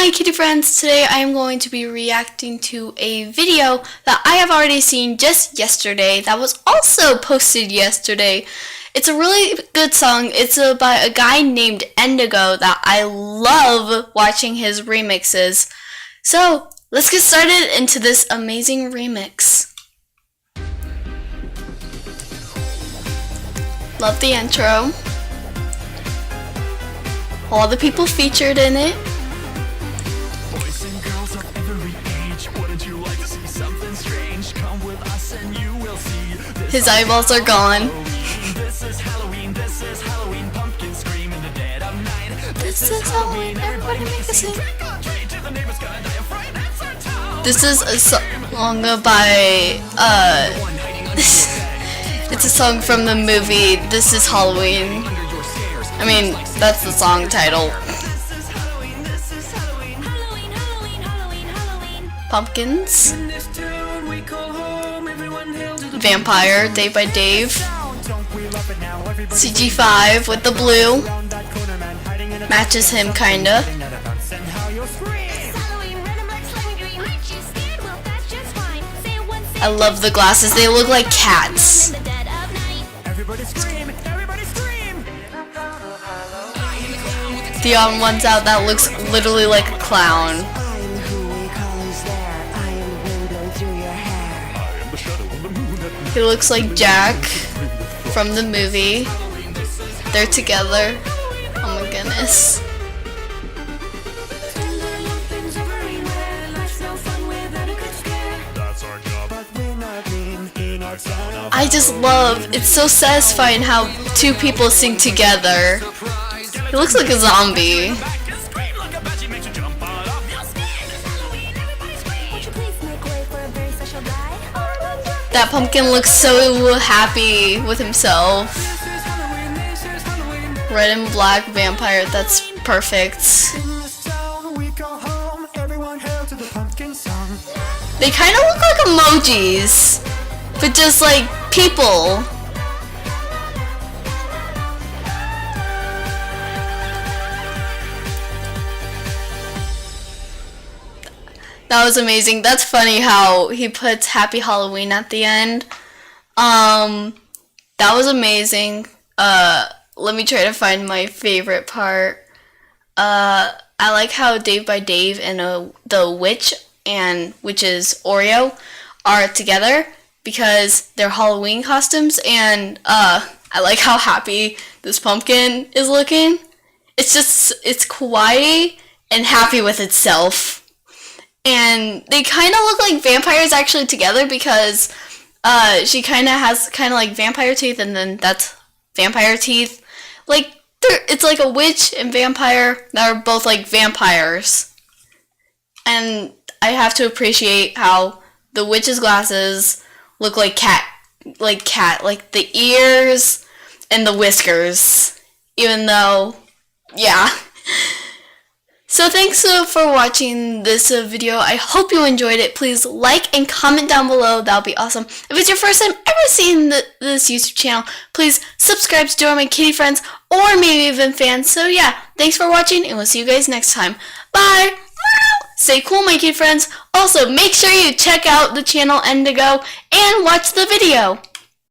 my kitty friends, today I am going to be reacting to a video that I have already seen just yesterday that was also posted yesterday. It's a really good song. It's by a guy named Endigo that I love watching his remixes. So let's get started into this amazing remix. Love the intro. All the people featured in it. Boys and girls of every age, wouldn't you like to see something strange? Come with us and you will see. His eyeballs are gone. This is Halloween, pumpkin scream in the dead of night. This is Halloween, everybody make a scene. Trick or treat, till the neighbors gonna die of fright, that's our town. This is a song by, it's a song from the movie This is Halloween. I mean, that's the song title. Pumpkins. Vampire, Day by Dave. CG5 with the blue. Matches him kinda. I love the glasses, they look like cats. The odd one's out that looks literally like a clown. He looks like Jack from the movie. They're together. Oh my goodness. I just love, it's so satisfying how two people sing together. He looks like a zombie. That pumpkin looks so happy with himself. Red and black vampire, that's perfect. They kind of look like emojis, but just like people. That was amazing. That's funny how he puts Happy Halloween at the end. That was amazing. Let me try to find my favorite part. I like how Dave by Dave and the witch, which is Oreo, are together because they're Halloween costumes, and I like how happy this pumpkin is looking. It's kawaii and happy with itself. And they kind of look like vampires actually together because she kind of has like vampire teeth, and then that's vampire teeth. Like it's like a witch and vampire that are both like vampires. And I have to appreciate how the witch's glasses look like like the ears and the whiskers. Even though, yeah. So thanks for watching this video. I hope you enjoyed it. Please like and comment down below. That would be awesome. If it's your first time ever seeing this YouTube channel, please subscribe to join my kitty friends or maybe even fans. So yeah, thanks for watching, and we'll see you guys next time. Bye! Stay cool, my kitty friends. Also, make sure you check out the channel Endigo and watch the video.